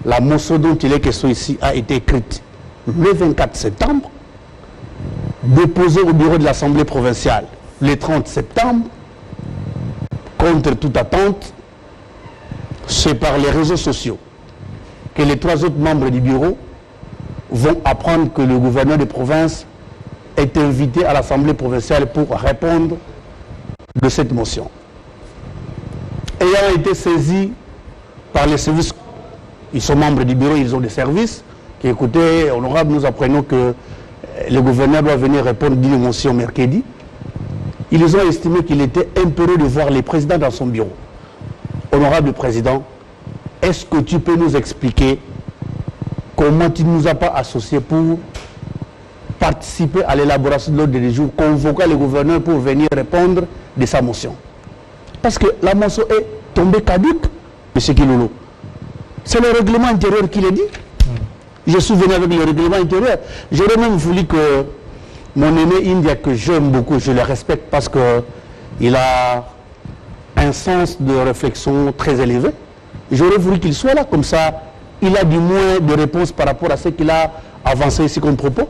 La motion dont il est question ici a été écrite le 24 septembre, déposée au bureau de l'Assemblée provinciale le 30 septembre, contre toute attente. C'est par les réseaux sociaux que les 3 autres membres du bureau vont apprendre que le gouverneur de province est invité à l'Assemblée provinciale pour répondre de cette motion. Ayant été saisis par les services, ils sont membres du bureau, ils ont des services, qui écoutez, honorable, nous apprenons que le gouverneur doit venir répondre d'une motion mercredi. Ils ont estimé qu'il était impérieux de voir les présidents dans son bureau. Honorable président, est-ce que tu peux nous expliquer comment tu ne nous as pas associés pour participer à l'élaboration de l'ordre du jour, convoquer le gouverneur pour venir répondre de sa motion? Parce que la motion est tombée caduque, M. Kilolo. C'est le règlement intérieur qui le dit. Je suis venu avec le règlement intérieur. J'aurais même voulu que mon aîné India, que j'aime beaucoup, je le respecte parce qu'il a un sens de réflexion très élevé. J'aurais voulu qu'il soit là, comme ça, il a du moins de réponses par rapport à ce qu'il a avancé ici comme propos.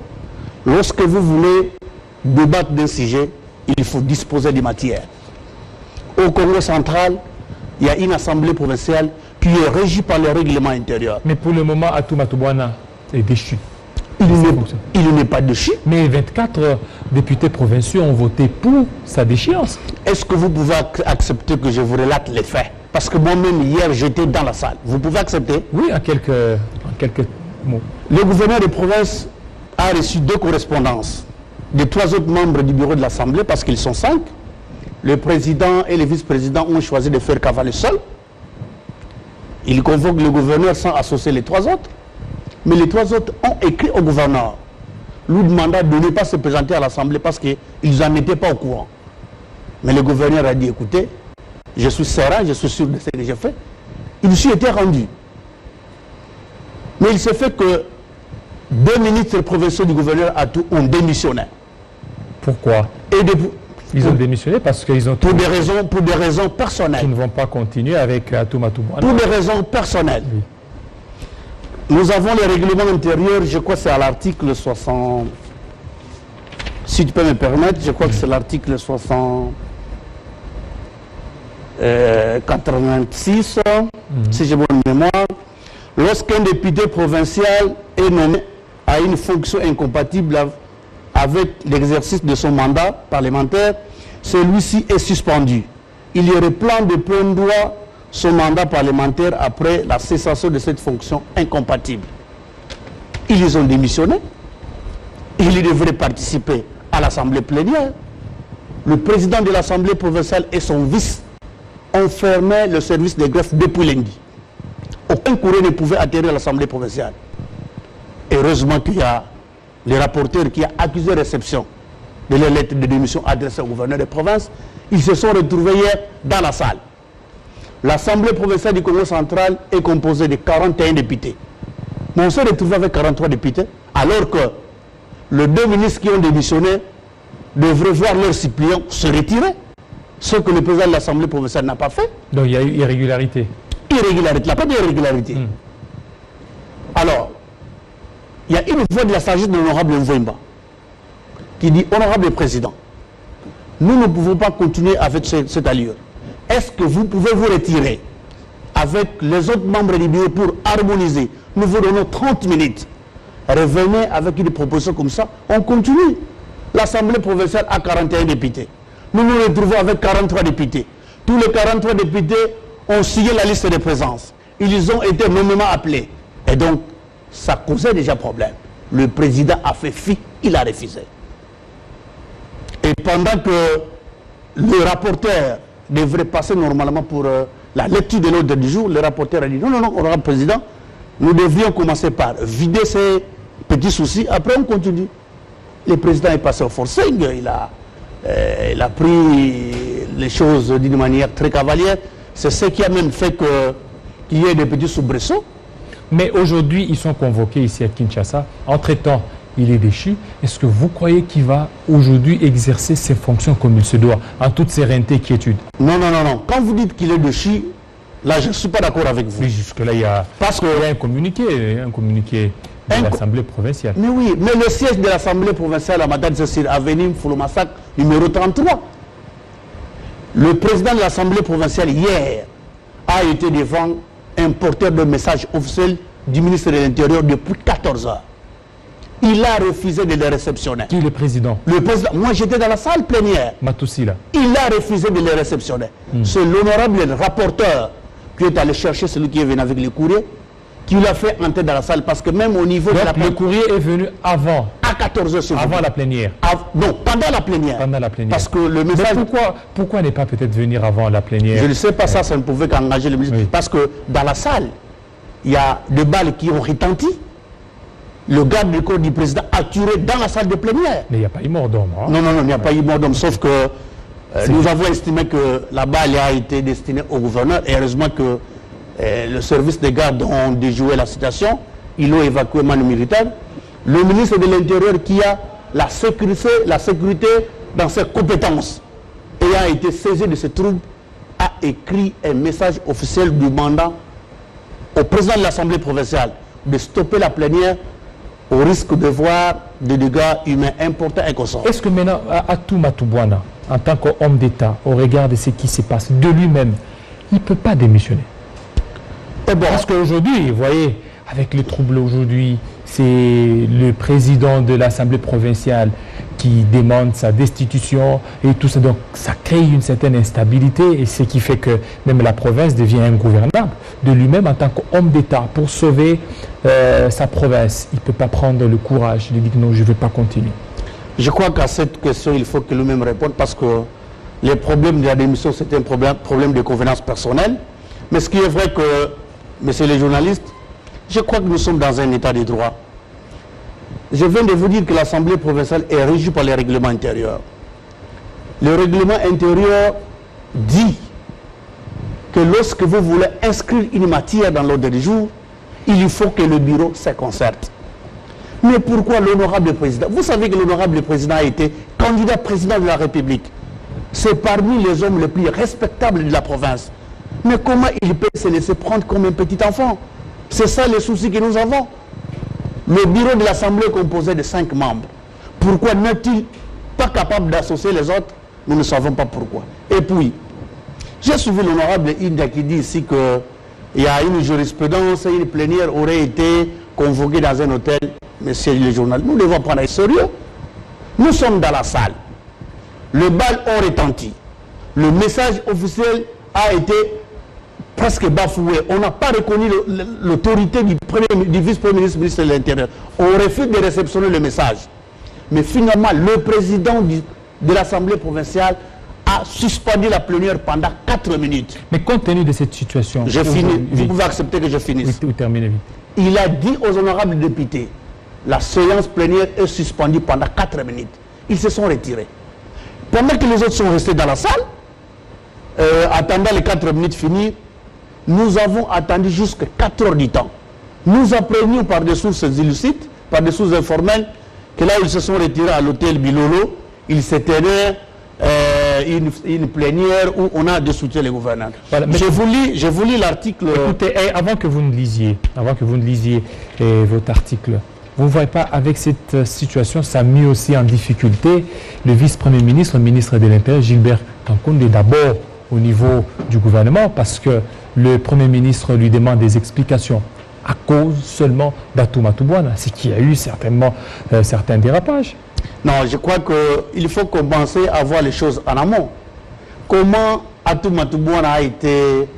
Lorsque vous voulez débattre d'un sujet, il faut disposer des matières. Au Congo central, il y a une assemblée provinciale qui est régie par le règlement intérieur. Mais pour le moment, Atouma Toubouana est déchu. Il n'est pas déchu. Mais 24 députés provinciaux ont voté pour sa déchéance. Est-ce que vous pouvez accepter que je vous relate les faits? Parce que moi-même, hier, j'étais dans la salle. Vous pouvez accepter? Oui, en quelques mots. Le gouverneur de province a reçu 2 correspondances des 3 autres membres du bureau de l'Assemblée, parce qu'ils sont 5. Le président et le vice-président ont choisi de faire cavaler seul. Il convoque le gouverneur sans associer les 3 autres. Mais les 3 autres ont écrit au gouverneur, lui demandant de ne pas se présenter à l'Assemblée parce qu'ils n'en étaient pas au courant. Mais le gouverneur a dit, écoutez, je suis serein, je suis sûr de ce que j'ai fait. Il s'y était rendu. Mais il s'est fait que 2 ministres provinciaux du gouverneur ont démissionné. Pourquoi? Ils ont démissionné parce qu'ils ont... Pour des raisons personnelles. Ils ne vont pas continuer avec Atouma Toubouana. Pour des raisons personnelles. Oui. Nous avons le règlement intérieur, je crois que c'est à l'article 60... Si tu peux me permettre, je crois que c'est l'article 86, si j'ai bonne mémoire. Lorsqu'un député provincial est nommé à une fonction incompatible avec l'exercice de son mandat parlementaire, celui-ci est suspendu. Il y aurait plan de plein droit son mandat parlementaire après la cessation de cette fonction incompatible. Ils ont démissionné. Ils devraient participer à l'Assemblée plénière. Le président de l'Assemblée provinciale et son vice ont fermé le service de greffe depuis lundi. Aucun courrier ne pouvait atterrir à l'Assemblée provinciale. Heureusement qu'il y a le rapporteur qui a accusé réception de la lettre de démission adressée au gouverneur de province. Ils se sont retrouvés hier dans la salle. L'Assemblée provinciale du Congo central est composée de 41 députés. Mais on s'est retrouvé avec 43 députés, alors que les 2 ministres qui ont démissionné devraient voir leurs suppléants se retirer. Ce que le président de l'Assemblée provinciale n'a pas fait. Donc il y a eu irrégularité. Irrégularité, il n'y a pas d'irrégularité. Alors, il y a une voix de la sagesse de l'honorable Mvouemba qui dit, honorable président, nous ne pouvons pas continuer avec cette allure. Est-ce que vous pouvez vous retirer avec les autres membres du bureau pour harmoniser? Nous vous donnons 30 minutes. Revenez avec une proposition comme ça, on continue. L'Assemblée provinciale a 41 députés. Nous nous retrouvons avec 43 députés. Tous les 43 députés ont signé la liste de présence. Ils ont été nommément appelés. Et donc, ça causait déjà problème. Le président a fait fi, il a refusé. Et pendant que le rapporteur devrait passer normalement pour la lecture de l'ordre du jour, le rapporteur a dit non, honorable président, nous devions commencer par vider ces petits soucis, après on continue. Le président est passé au forcing, il a pris les choses d'une manière très cavalière. C'est ce qui a même fait qu'il y ait des petits soubresauts. Mais aujourd'hui, ils sont convoqués ici à Kinshasa. Entre-temps, il est déchu. Est-ce que vous croyez qu'il va aujourd'hui exercer ses fonctions comme il se doit, en toute sérénité et quiétude? Non. Quand vous dites qu'il est déchu, Là, je ne suis pas d'accord avec vous. Mais jusque-là, il y a un communiqué de l'Assemblée provinciale. Mais oui, mais le siège de l'Assemblée provinciale à Matadi, c'est sur avenue Foulomassac, numéro 33. Le président de l'Assemblée provinciale, hier, a été devant un porteur de message officiel du ministre de l'Intérieur depuis 14 heures. Il a refusé de les réceptionner. Qui est le président? Le président. Moi, j'étais dans la salle plénière. Matoussi, là. Il a refusé de les réceptionner. C'est l'honorable rapporteur qui est allé chercher celui qui est venu avec le courrier, qui l'a fait entrer dans la salle. Parce que même au niveau donc, de la... le courrier est venu avant. À 14 heures. Avant la plénière. Non, pendant la plénière. Pendant la plénière. Parce que le message... Mais pourquoi ne pas peut-être venir avant la plénière? Je ne sais pas, ça ne pouvait qu'engager le ministre. Oui. Parce que dans la salle, il y a des balles qui ont retenti. Le garde du corps du président a tiré dans la salle de plénière. Mais il n'y a pas eu mort d'homme. Hein? Non, il n'y a pas eu mort d'homme, sauf que nous avons estimé que la balle a été destinée au gouverneur. Et heureusement que le service des gardes ont déjoué la situation. Ils l'ont évacué Manu militaire. Le ministre de l'Intérieur qui a la sécurité dans ses compétences et a été saisi de ce trouble, a écrit un message officiel demandant au président de l'Assemblée provinciale de stopper la plénière au risque de voir des dégâts humains importants et constants. Est-ce que maintenant, Atou Matoubouana, en tant qu'homme d'État, au regard de ce qui se passe de lui-même, il ne peut pas démissionner? Parce qu'aujourd'hui, vous voyez, avec les troubles aujourd'hui, c'est le président de l'Assemblée provinciale qui demande sa destitution et tout ça. Donc, ça crée une certaine instabilité et ce qui fait que même la province devient ingouvernable de lui-même en tant qu'homme d'État. Pour sauver sa province, il ne peut pas prendre le courage de dire non, je ne veux pas continuer. Je crois qu'à cette question, il faut que lui-même réponde parce que les problèmes de la démission, c'est un problème de convenance personnelle. Mais ce qui est vrai que, messieurs les journalistes, je crois que nous sommes dans un état de droit. Je viens de vous dire que l'Assemblée provinciale est régie par les règlements intérieurs. Le règlement intérieur dit que lorsque vous voulez inscrire une matière dans l'ordre du jour, il faut que le bureau se concerte. Mais pourquoi l'honorable président? Vous savez que l'honorable président a été candidat président de la République. C'est parmi les hommes les plus respectables de la province. Mais comment il peut se laisser prendre comme un petit enfant? C'est ça le souci que nous avons. Le bureau de l'Assemblée est composé de 5 membres. Pourquoi n'est-il pas capable d'associer les autres? Nous ne savons pas pourquoi. Et puis, j'ai suivi l'honorable India qui dit ici qu'il y a une jurisprudence, une plénière aurait été convoquée dans un hôtel. Messieurs les journalistes, nous devons prendre au sérieux. Nous sommes dans la salle. Le bal a retenti. Le message officiel a été presque bafoué. On n'a pas reconnu l'autorité du vice-premier ministre de l'Intérieur. On refuse de réceptionner le message. Mais finalement, le président de l'Assemblée provinciale a suspendu la plénière pendant 4 minutes. Mais compte tenu de cette situation... Je finis. Vous pouvez accepter que je finisse. Oui, terminez vite. Il a dit aux honorables députés, la séance plénière est suspendue pendant 4 minutes. Ils se sont retirés. Pendant que les autres sont restés dans la salle, attendant les 4 minutes finir, nous avons attendu jusqu'à 4 heures du temps. Nous apprenions par des sources illicites, par des sources informelles, que là ils se sont retirés à l'hôtel Bilolo, il se tenait une plénière où on a dessouté les gouverneurs. Voilà, je vous lis l'article. Écoutez, avant que vous ne lisiez votre article, vous ne voyez pas, avec cette situation, ça a mis aussi en difficulté le vice-premier ministre, le ministre de l'Intérieur, Gilbert Kankoundé, d'abord au niveau du gouvernement, parce que le Premier ministre lui demande des explications à cause seulement d'Atou Matoubouana, ce qui a eu certainement certains dérapages. Non, je crois qu'il faut commencer à voir les choses en amont. Comment Atou Matoubouana a été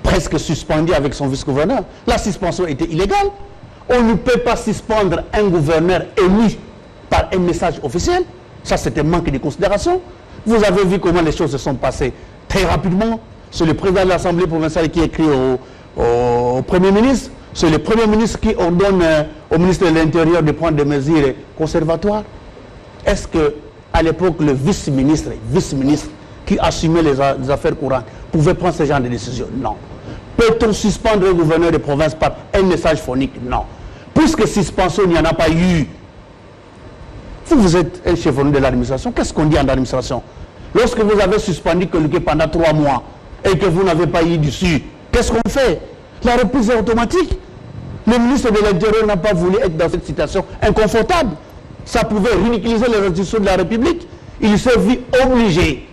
presque suspendu avec son vice-gouverneur? La suspension était illégale. On ne peut pas suspendre un gouverneur élu par un message officiel. Ça, c'est un manque de considération. Vous avez vu comment les choses se sont passées très rapidement. C'est le président de l'Assemblée provinciale qui écrit au Premier ministre. C'est le Premier ministre qui ordonne au ministre de l'Intérieur de prendre des mesures conservatoires. Est-ce qu'à l'époque, le vice-ministre qui assumait les affaires courantes pouvait prendre ce genre de décision? Non. Peut-on suspendre un gouverneur de province par un message phonique? Non. Puisque suspension, il n'y en a pas eu. Vous êtes un chevronné de l'administration. Qu'est-ce qu'on dit en administration? Lorsque vous avez suspendu quelqu'un pendant 3 mois et que vous n'avez pas eu d'issue, Qu'est-ce qu'on fait? La reprise est automatique. Le ministre de l'Intérieur n'a pas voulu être dans cette situation inconfortable. Ça pouvait ridiculiser les institutions de la République. Il s'est vu obligé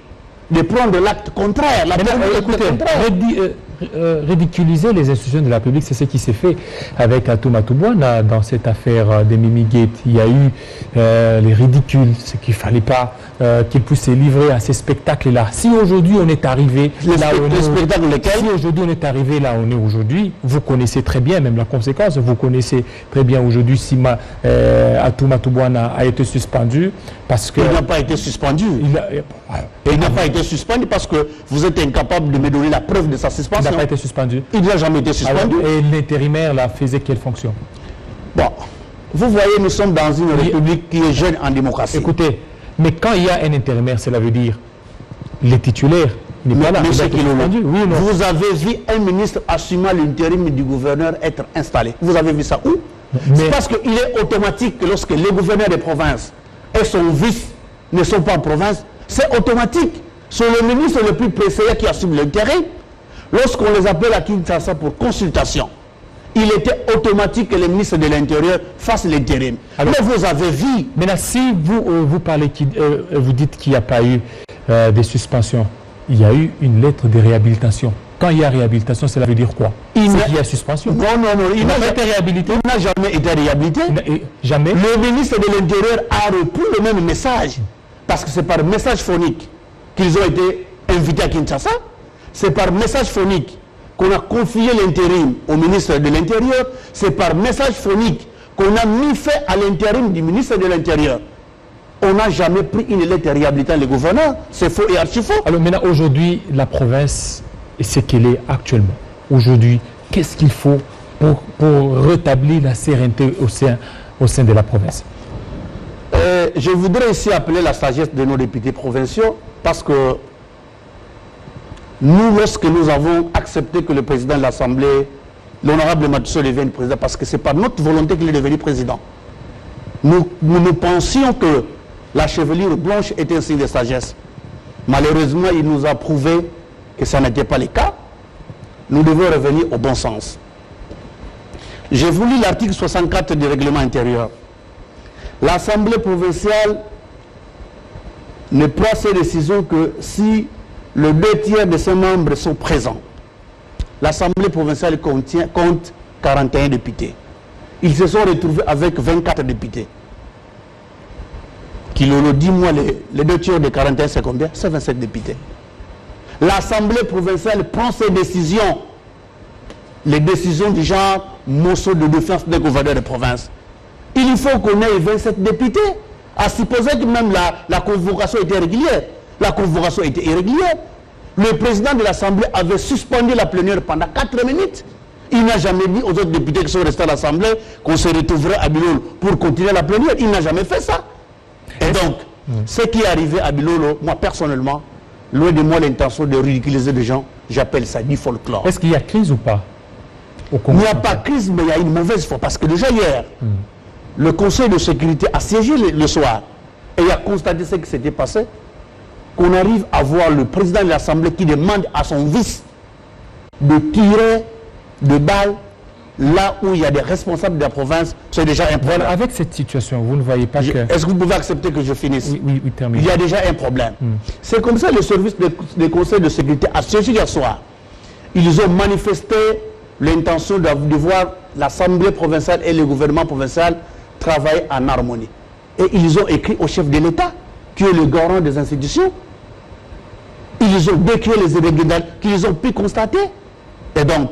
de prendre l'acte contraire. Ridiculiser les institutions de la République, c'est ce qui s'est fait avec Atou Matoubouana dans cette affaire des Mimi Gate. Il y a eu les ridicules, ce qu'il ne fallait pas qu'il puisse se livrer à ces spectacles-là. Si aujourd'hui on est arrivé si aujourd'hui on est arrivé là où on est aujourd'hui, vous connaissez très bien même la conséquence, vous connaissez très bien aujourd'hui si Atou Matoubouana a été suspendu parce que... Il n'a pas été suspendu. Il n'a pas été suspendu parce que vous êtes incapable de me donner la preuve de sa suspension. Il n'a pas été suspendu. Il n'a jamais été suspendu. Alors, et l'intérimaire là faisait quelle fonction? Bon, vous voyez, nous sommes dans une république qui est jeune en démocratie. Écoutez, mais quand il y a un intérimaire, cela veut dire les titulaires. Il n'est pas là. Oui, vous avez vu un ministre assumant l'intérim du gouverneur être installé. Vous avez vu ça où? C'est parce qu'il est automatique que lorsque les gouverneurs des provinces et son vice ne sont pas en province, c'est automatique. C'est le ministre le plus pressé qui assume l'intérim. Lorsqu'on les appelle à Kinshasa pour consultation, il était automatique que le ministre de l'Intérieur fasse l'intérim. Mais vous avez vu... Maintenant, si vous parlez, vous dites qu'il n'y a pas eu de suspension, il y a eu une lettre de réhabilitation. Quand il y a réhabilitation, cela veut dire quoi? Il y a suspension. Non, il n'a pas été réhabilité. Il n'a jamais été réhabilité. Jamais. Le ministre de l'Intérieur a repris le même message. Parce que c'est par message phonique qu'ils ont été invités à Kinshasa. C'est par message phonique qu'on a confié l'intérim au ministre de l'Intérieur. C'est par message phonique qu'on a mis fait à l'intérim du ministre de l'Intérieur. On n'a jamais pris une lettre réhabilitant les gouverneurs. C'est faux et archi faux. Alors maintenant, aujourd'hui, la province est ce qu'elle est actuellement. Aujourd'hui, qu'est-ce qu'il faut pour rétablir la sérénité au sein de la province? Je voudrais ici appeler la sagesse de nos députés provinciaux parce que nous, lorsque nous avons accepté que le président de l'Assemblée, l'honorable Matousso, devienne président, parce que ce n'est pas notre volonté qu'il est devenu président, nous pensions que la chevelure blanche était un signe de sagesse. Malheureusement, il nous a prouvé que ça n'était pas le cas. Nous devons revenir au bon sens. J'ai voulu l'article 64 du règlement intérieur. L'Assemblée provinciale ne prend ses décisions que si le 2/3 de ses membres sont présents. L'Assemblée provinciale compte 41 députés. Ils se sont retrouvés avec 24 députés. Kilolo, dis-moi, les 2/3 de 41, c'est combien? C'est 27 députés. L'Assemblée provinciale prend ses décisions, les décisions du genre morceau de défense des gouverneurs de province. Il faut qu'on ait 27 députés, à supposer que même la convocation était régulière. La convocation était irrégulière. Le président de l'Assemblée avait suspendu la plénière pendant 4 minutes. Il n'a jamais dit aux autres députés qui sont restés à l'Assemblée qu'on se retrouverait à Bilolo pour continuer la plénière. Il n'a jamais fait ça. Et donc, ce qui est arrivé à Bilolo, moi personnellement, loin de moi l'intention de ridiculiser les gens, j'appelle ça du folklore. Est-ce qu'il y a crise ou pas au Congo? Il n'y a pas crise, mais il y a une mauvaise foi. Parce que déjà hier, le Conseil de sécurité a siégé le soir et a constaté ce qui s'était passé, qu'on arrive à voir le président de l'Assemblée qui demande à son vice de tirer des balles là où il y a des responsables de la province. C'est déjà un problème. Voilà, avec cette situation, vous ne voyez pas que... Est-ce que vous pouvez accepter que je finisse? Oui, termine. Il y a déjà un problème. C'est comme ça le service des conseils de sécurité a siégé hier soir. Ils ont manifesté l'intention de voir l'Assemblée provinciale et le gouvernement provincial travailler en harmonie. Et ils ont écrit au chef de l'État, qui est le garant des institutions. Ils ont décrit les irrégularités qu'ils ont pu constater. Et donc,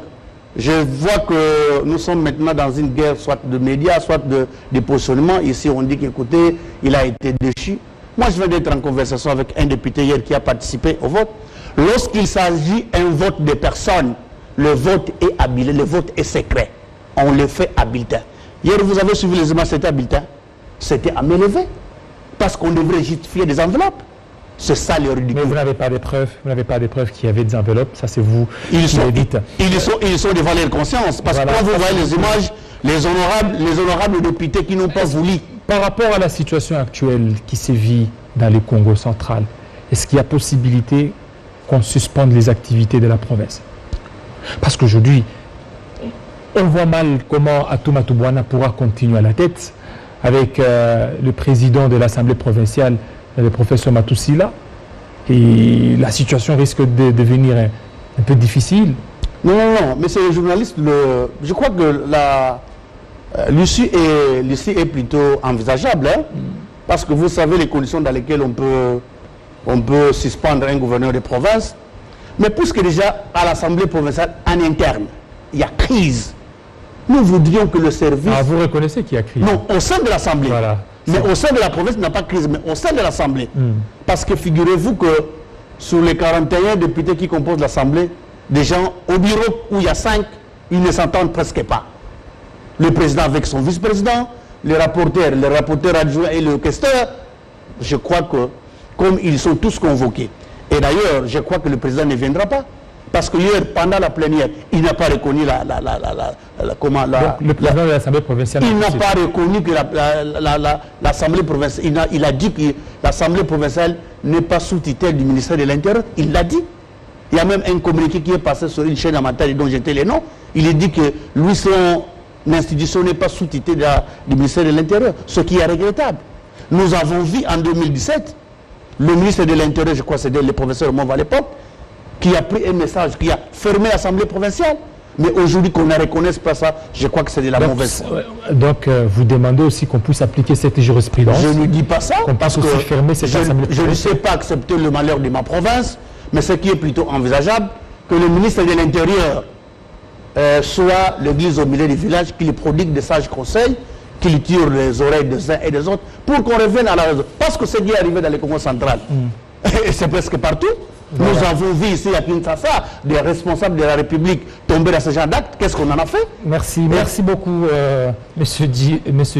je vois que nous sommes maintenant dans une guerre soit de médias, soit de positionnement. Ici, on dit qu'écoutez, il a été déchu. Moi, je viens d'être en conversation avec un député hier qui a participé au vote. Lorsqu'il s'agit d'un vote de personnes, le vote est à bulletin, le vote est secret. On le fait à bulletin. Hier, vous avez suivi les images, c'était à bulletin. C'était à main levée. Parce qu'on devrait justifier des enveloppes. C'est ça le ridicule. Mais vous n'avez pas des preuves, qu'il y avait des enveloppes, ça c'est vous qui le dites. Ils sont devant leur conscience. Parce que quand vous voyez les images, les honorables députés qui n'ont pas voulu. Par rapport à la situation actuelle qui sévit dans le Congo central, est-ce qu'il y a possibilité qu'on suspende les activités de la province? Parce qu'aujourd'hui, on voit mal comment Atou Matubwana pourra continuer à la tête avec le président de l'Assemblée provinciale, le professeur Matousila. Et la situation risque de devenir un peu difficile. Non, mais c'est les journalistes. Je crois que l'issue est plutôt envisageable. Hein, parce que vous savez les conditions dans lesquelles on peut suspendre un gouverneur de province. Mais puisque déjà à l'Assemblée provinciale, en interne, il y a crise. Nous voudrions que le service... Ah, vous reconnaissez qu'il y a crise? Non, au sein de l'Assemblée. Voilà. Mais au sein de la province, il n'y a pas de crise, mais au sein de l'Assemblée. Parce que figurez-vous que sur les 41 députés qui composent l'Assemblée, des gens au bureau où il y a 5, ils ne s'entendent presque pas. Le président avec son vice-président, les rapporteurs adjoints et le questeur, je crois que comme ils sont tous convoqués. Et d'ailleurs, je crois que le président ne viendra pas. Parce que hier, pendant la plénière, il n'a pas reconnu le président de l'Assemblée provinciale. Il n'a pas reconnu que l'Assemblée provinciale. Il a dit que l'Assemblée provinciale n'est pas sous tutelle du ministère de l'Intérieur. Il l'a dit. Il y a même un communiqué qui est passé sur une chaîne amateur dont j'étais les noms. Il est dit que lui, son institution n'est pas sous tutelle du ministère de l'Intérieur. Ce qui est regrettable. Nous avons vu en 2017, le ministre de l'Intérieur, je crois que c'était le professeur Mova à l'époque, qui a pris un message, qui a fermé l'Assemblée provinciale. Mais aujourd'hui, qu'on ne reconnaisse pas ça, je crois que c'est de la mauvaise foi. Donc, vous demandez aussi qu'on puisse appliquer cette jurisprudence. Je ne dis pas ça. Qu'on puisse aussi fermer cette Assemblée provinciale. Je ne sais pas accepter le malheur de ma province, mais ce qui est plutôt envisageable, que le ministre de l'Intérieur soit l'église au milieu du village, qu'il prodigue des sages conseils, qu'il tire les oreilles des uns et des autres, pour qu'on revienne à la raison. Parce que ce qui est arrivé dans les Congo central, et c'est presque partout. Voilà. Nous avons vu ici à Kinshasa des responsables de la République tomber dans ce genre d'actes. Qu'est-ce qu'on en a fait? Merci beaucoup, monsieur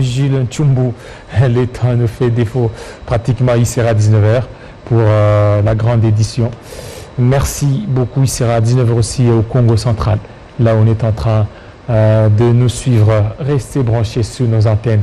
Gilles Tchumbu. Le temps nous fait défaut. Pratiquement, il sera à 19h pour la grande édition. Merci beaucoup. Il sera à 19h aussi au Congo central. Là, on est en train de nous suivre. Restez branchés sur nos antennes.